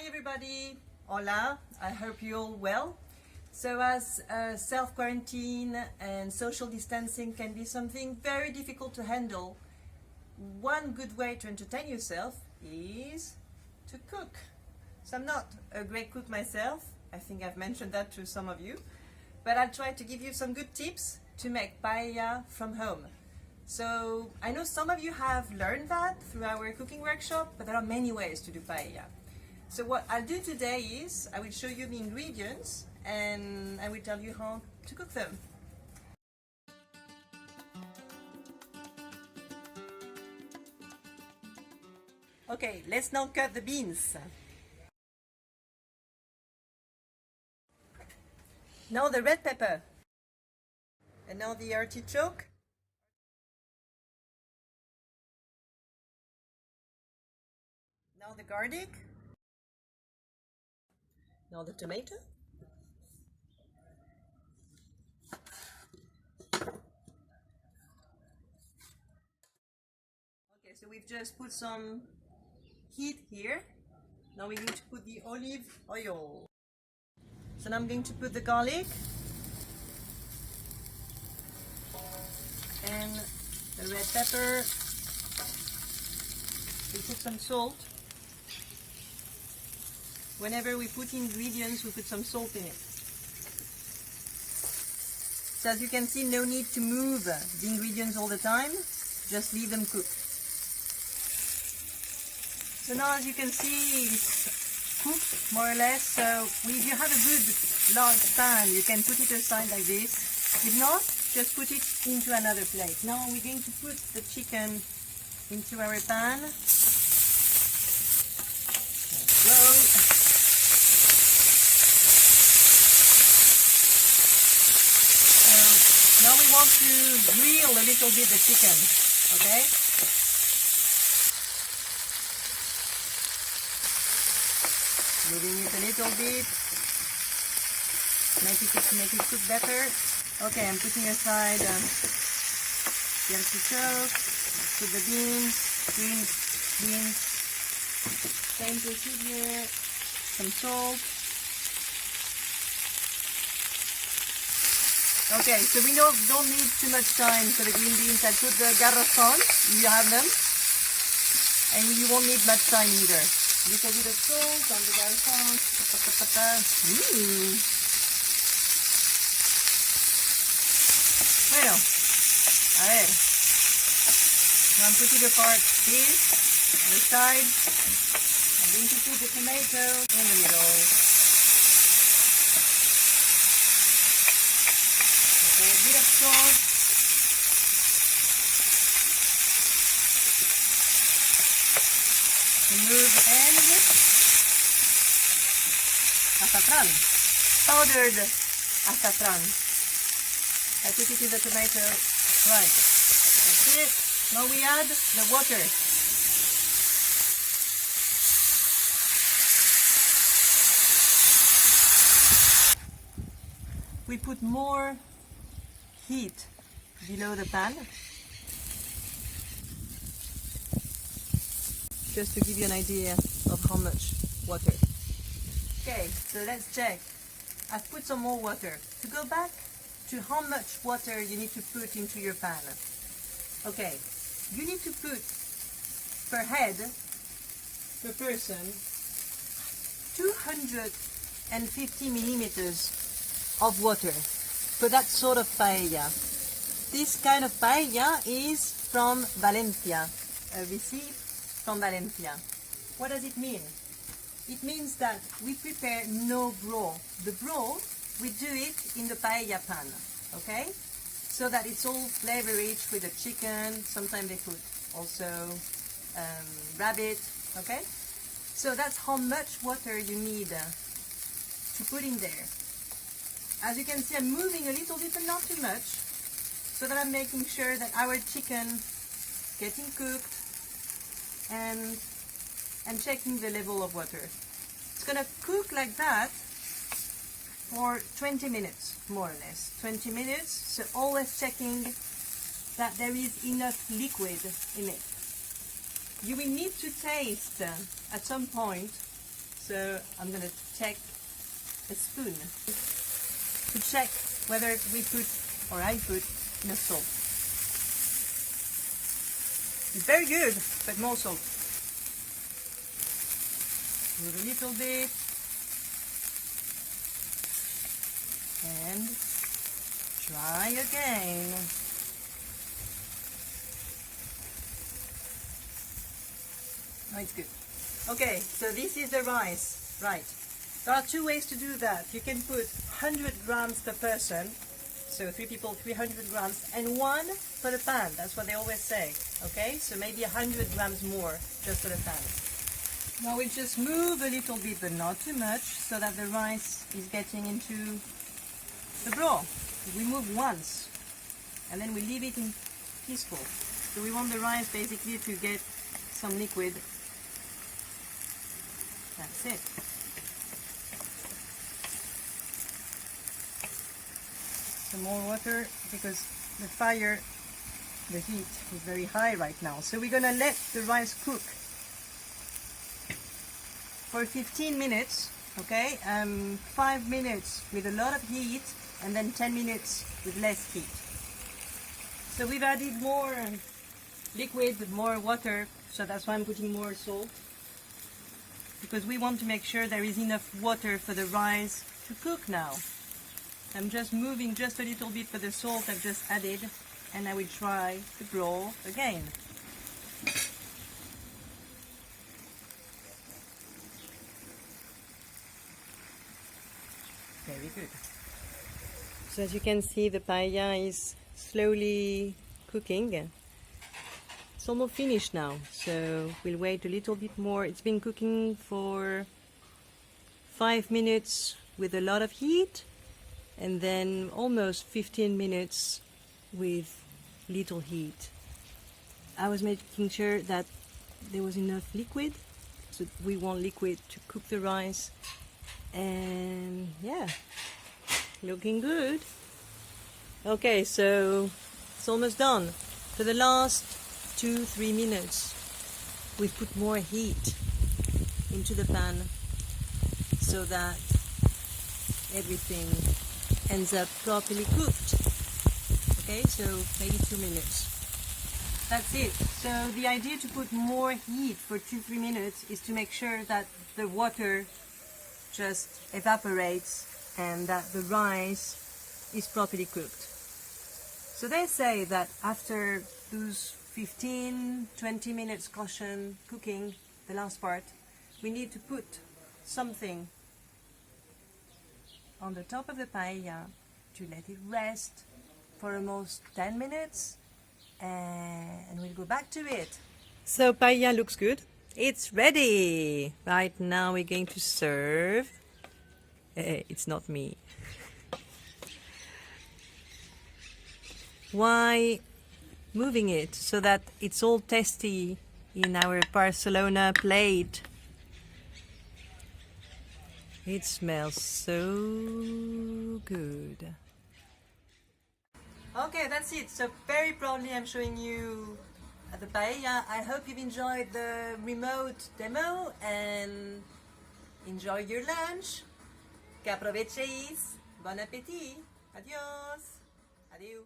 Hi everybody, hola, I hope you're all well. So as self-quarantine and social distancing can be something very difficult to handle, one good way to entertain yourself is to cook. So I'm not a great cook myself, I think I've mentioned that to some of you, but I'll try to give you some good tips to make paella from home. So I know some of you have learned that through our cooking workshop, but there are many ways to do paella. So what I'll do today is I will show you the ingredients and I will tell you how to cook them. Okay, let's now cut the beans. Now the red pepper. And now the artichoke. Now the garlic. Now the tomato. Okay, so we've just put some heat here. Now we're going to put the olive oil. So now I'm going to put the garlic and the red pepper. We put some salt. Whenever we put ingredients, we put some salt in it. So as you can see, no need to move the ingredients all the time, just leave them cook. So now as you can see, it's cooked more or less. So if you have a good large pan, you can put it aside like this. If not, just put it into another plate. Now we're going to put the chicken into our pan. There we go. Now we want to grill a little bit the chicken, okay? Moving it a little bit, make it cook better. Okay, I'm putting aside the artichoke, put the beans, green beans, same procedure, some salt. Okay, so we don't need too much time for the green beans. I put the garrafon, if you have them, and you won't need much time either. Little bit of salt on the garrafon. Bueno, a ver. Now I'm putting apart this on the side. I'm going to put the tomato in the middle. A bit of salt, remove and azafran, powdered azafran. I put it in the tomato, right, that's it. Now we add the water. We put more heat below the pan, just to give you an idea of how much water. Okay, so let's check. I've put some more water. To go back to how much water you need to put into your pan. Okay, you need to put per head, per person, 250 millimeters of water for that sort of paella. This kind of paella is from Valencia, a recipe from Valencia. What does it mean? It means that we prepare no broth. The broth, we do it in the paella pan, okay? So that it's all flavor rich with the chicken. Sometimes they put also rabbit, okay? So that's how much water you need to put in there. As you can see, I'm moving a little bit, but not too much, so that I'm making sure that our chicken getting cooked and checking the level of water. It's gonna cook like that for 20 minutes, more or less. 20 minutes, so always checking that there is enough liquid in it. You will need to taste at some point. So I'm gonna take a spoon to check whether we put, or I put, enough salt. It's very good, but more salt. Move a little bit. And try again. Oh, it's good. Okay, so this is the rice, right? There are two ways to do that. You can put 100 grams per person, so 3 people, 300 grams, and 1 for the pan. That's what they always say, okay? So maybe 100 grams more just for the pan. Now we just move a little bit, but not too much, so that the rice is getting into the broth. We move once, and then we leave it in peaceful. So we want the rice basically to get some liquid. That's it. Some more water, because the fire, the heat is very high right now. So we're gonna let the rice cook for 15 minutes, okay? 5 minutes with a lot of heat, and then 10 minutes with less heat. So we've added more liquid, more water, so that's why I'm putting more salt, because we want to make sure there is enough water for the rice to cook now. I'm just moving just a little bit for the salt I've just added, and I will try the broth again. Very good. So as you can see, the paella is slowly cooking. It's almost finished now, so we'll wait a little bit more. It's been cooking for 5 minutes with a lot of heat, and then almost 15 minutes with little heat. I was making sure that there was enough liquid, so we want liquid to cook the rice, and yeah, looking good. Okay, so it's almost done. For the last 2-3 minutes, we've put more heat into the pan so that everything ends up properly cooked. Okay, so maybe 2 minutes. That's it. So the idea to put more heat for 2-3 minutes is to make sure that the water just evaporates and that the rice is properly cooked. So they say that after those 15-20 minutes cooking, the last part, we need to put something on the top of the paella to let it rest for almost 10 minutes, and we'll go back to it. So paella looks good. It's ready. Right now we're going to serve. It's not me. Why moving it? So that it's all tasty in our Barcelona plate. It smells so good. Okay, that's it. So very proudly I'm showing you the paella. I hope you've enjoyed the remote demo and enjoy your lunch. Que aprovechéis. Bon appétit. Adios. Adieu.